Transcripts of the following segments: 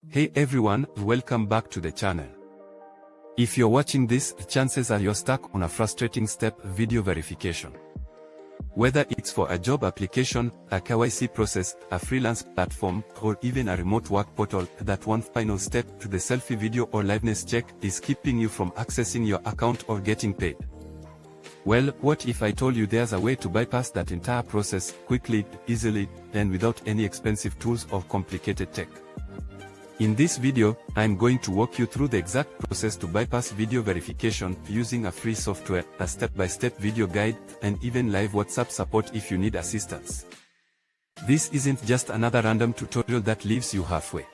Hey everyone, welcome back to the channel. If you're watching this, chances are you're stuck on a frustrating step: video verification. Whether it's for a job application, a KYC process, a freelance platform, or even a remote work portal, that one final step, the selfie video or liveness check, is keeping you from accessing your account or getting paid. Well, what if I told you there's a way to bypass that entire process, quickly, easily, and without any expensive tools or complicated tech? In this video, I'm going to walk you through the exact process to bypass video verification using a free software, a step-by-step video guide, and even live WhatsApp support if you need assistance. This isn't just another random tutorial that leaves you halfway.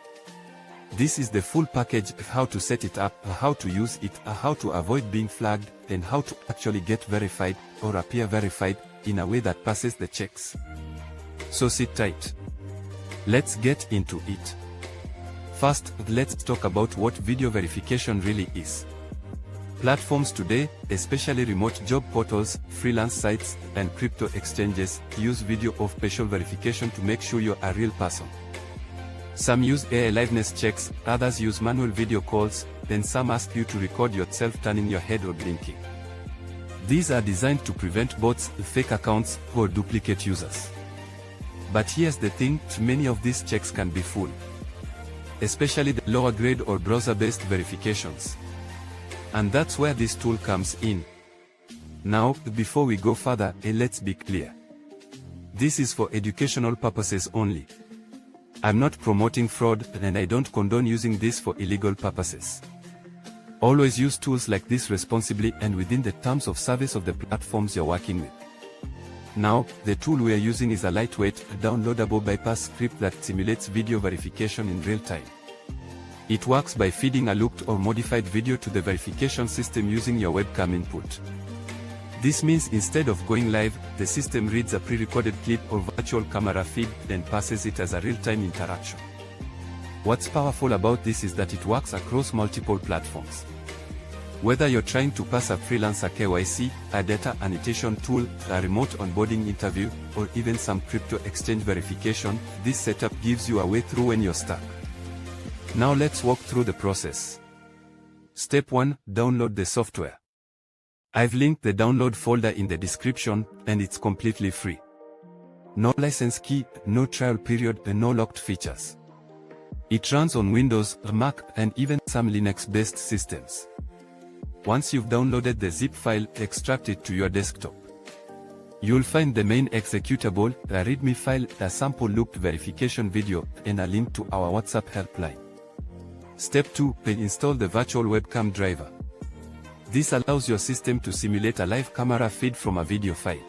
This is the full package of how to set it up, how to use it, how to avoid being flagged, and how to actually get verified, or appear verified, in a way that passes the checks. So sit tight. Let's get into it. First, let's talk about what video verification really is. Platforms today, especially remote job portals, freelance sites, and crypto exchanges, use video or facial verification to make sure you're a real person. Some use AI liveness checks, others use manual video calls, then some ask you to record yourself turning your head or blinking. These are designed to prevent bots, fake accounts, or duplicate users. But here's the thing: many of these checks can be full, especially the lower grade or browser-based verifications. And that's where this tool comes in. Now, before we go further, let's be clear. This is for educational purposes only. I'm not promoting fraud, and I don't condone using this for illegal purposes. Always use tools like this responsibly and within the terms of service of the platforms you're working with. Now, the tool we are using is a lightweight, downloadable bypass script that simulates video verification in real time. It works by feeding a looped or modified video to the verification system using your webcam input. This means instead of going live, the system reads a pre-recorded clip or virtual camera feed, then passes it as a real-time interaction. What's powerful about this is that it works across multiple platforms. Whether you're trying to pass a freelancer KYC, a data annotation tool, a remote onboarding interview, or even some crypto exchange verification, this setup gives you a way through when you're stuck. Now let's walk through the process. Step 1. Download the software. I've linked the download folder in the description, and it's completely free. No license key, no trial period, and no locked features. It runs on Windows, Mac, and even some Linux-based systems. Once you've downloaded the zip file, extract it to your desktop. You'll find the main executable, a README file, a sample looped verification video, and a link to our WhatsApp helpline. Step 2. Install the virtual webcam driver. This allows your system to simulate a live camera feed from a video file.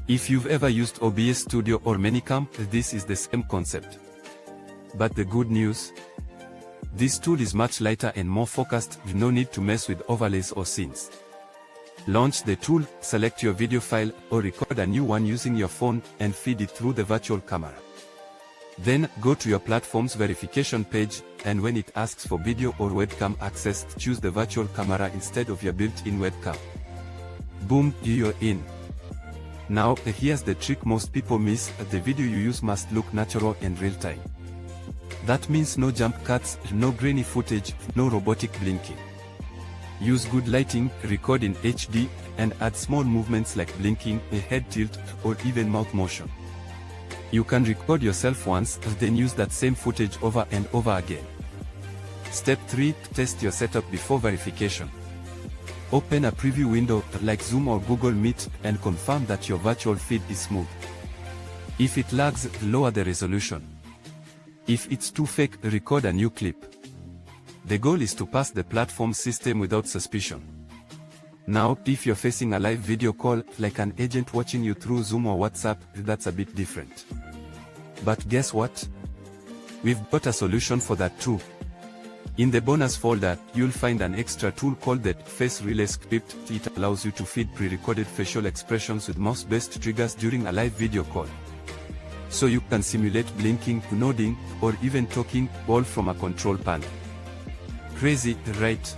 If you've ever used OBS Studio or Minicam, this is the same concept. But the good news? This tool is much lighter and more focused, no need to mess with overlays or scenes. Launch the tool, select your video file, or record a new one using your phone, and feed it through the virtual camera. Then, go to your platform's verification page, and when it asks for video or webcam access, choose the virtual camera instead of your built-in webcam. Boom, you're in. Now, here's the trick most people miss: the video you use must look natural and real-time. That means no jump cuts, no grainy footage, no robotic blinking. Use good lighting, record in HD, and add small movements like blinking, a head tilt, or even mouth motion. You can record yourself once, then use that same footage over and over again. Step 3. Test your setup before verification. Open a preview window, like Zoom or Google Meet, and confirm that your virtual feed is smooth. If it lags, lower the resolution. If it's too fake, record a new clip. The goal is to pass the platform system without suspicion. Now, if you're facing a live video call, like an agent watching you through Zoom or WhatsApp, that's a bit different. But guess what? We've got a solution for that too. In the bonus folder, you'll find an extra tool called the Face Relay Script. It allows you to feed pre-recorded facial expressions with mouse-based triggers during a live video call. So you can simulate blinking, nodding, or even talking, all from a control panel. Crazy, right?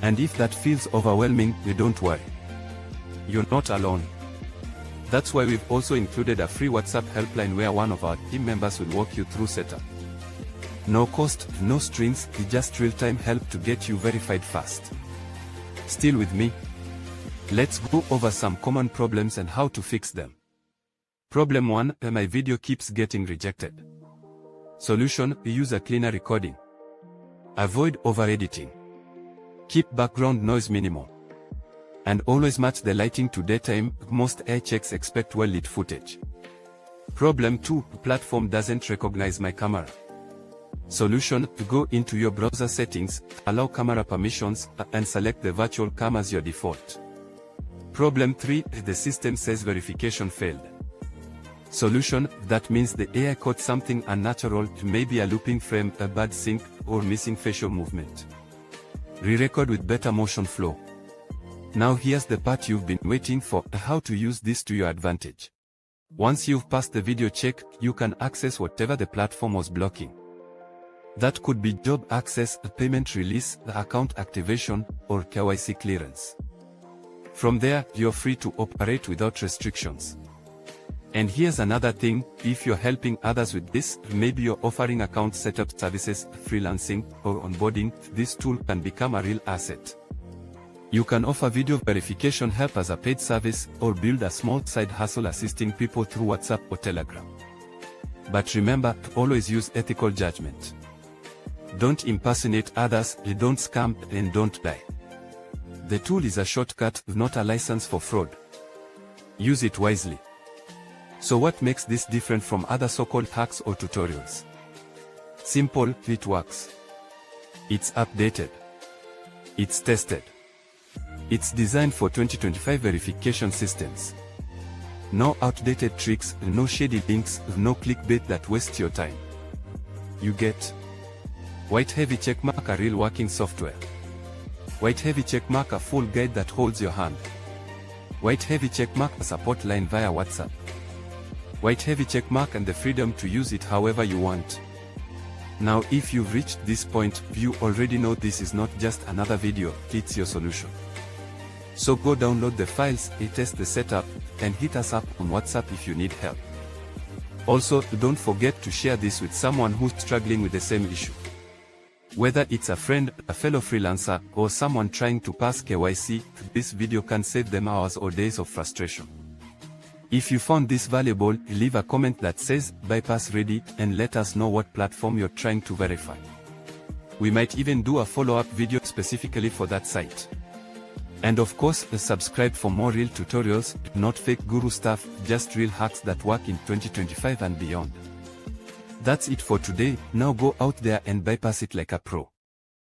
And if that feels overwhelming, don't worry. You're not alone. That's why we've also included a free WhatsApp helpline where one of our team members will walk you through setup. No cost, no strings, just real-time help to get you verified fast. Still with me? Let's go over some common problems and how to fix them. Problem 1, my video keeps getting rejected. Solution, use a cleaner recording. Avoid over-editing. Keep background noise minimum. And always match the lighting to daytime, most air checks expect well-lit footage. Problem 2, platform doesn't recognize my camera. Solution, go into your browser settings, allow camera permissions, and select the virtual cam as your default. Problem 3, the system says verification failed. Solution, that means the AI caught something unnatural, maybe a looping frame, a bad sync, or missing facial movement. Re-record with better motion flow. Now here's the part you've been waiting for, how to use this to your advantage. Once you've passed the video check, you can access whatever the platform was blocking. That could be job access, payment release, account activation, or KYC clearance. From there, you're free to operate without restrictions. And here's another thing, if you're helping others with this, maybe you're offering account setup services, freelancing, or onboarding, this tool can become a real asset. You can offer video verification help as a paid service, or build a small side hustle assisting people through WhatsApp or Telegram. But remember, always use ethical judgment. Don't impersonate others, don't scam, and don't lie. The tool is a shortcut, not a license for fraud. Use it wisely. So what makes this different from other so-called hacks or tutorials? Simple, it works. It's updated. It's tested. It's designed for 2025 verification systems. No outdated tricks, no shady links, no clickbait that wastes your time. You get white heavy checkmark, a real working software. White heavy checkmark, a full guide that holds your hand. White heavy checkmark, a support line via WhatsApp. White heavy checkmark and the freedom to use it however you want. Now if you've reached this point, you already know this is not just another video, it's your solution. So go download the files, test the setup, and hit us up on WhatsApp if you need help. Also, don't forget to share this with someone who's struggling with the same issue. Whether it's a friend, a fellow freelancer, or someone trying to pass KYC, this video can save them hours or days of frustration. If you found this valuable, leave a comment that says, bypass ready, and let us know what platform you're trying to verify. We might even do a follow-up video specifically for that site. And of course, subscribe for more real tutorials, not fake guru stuff, just real hacks that work in 2025 and beyond. That's it for today, now go out there and bypass it like a pro.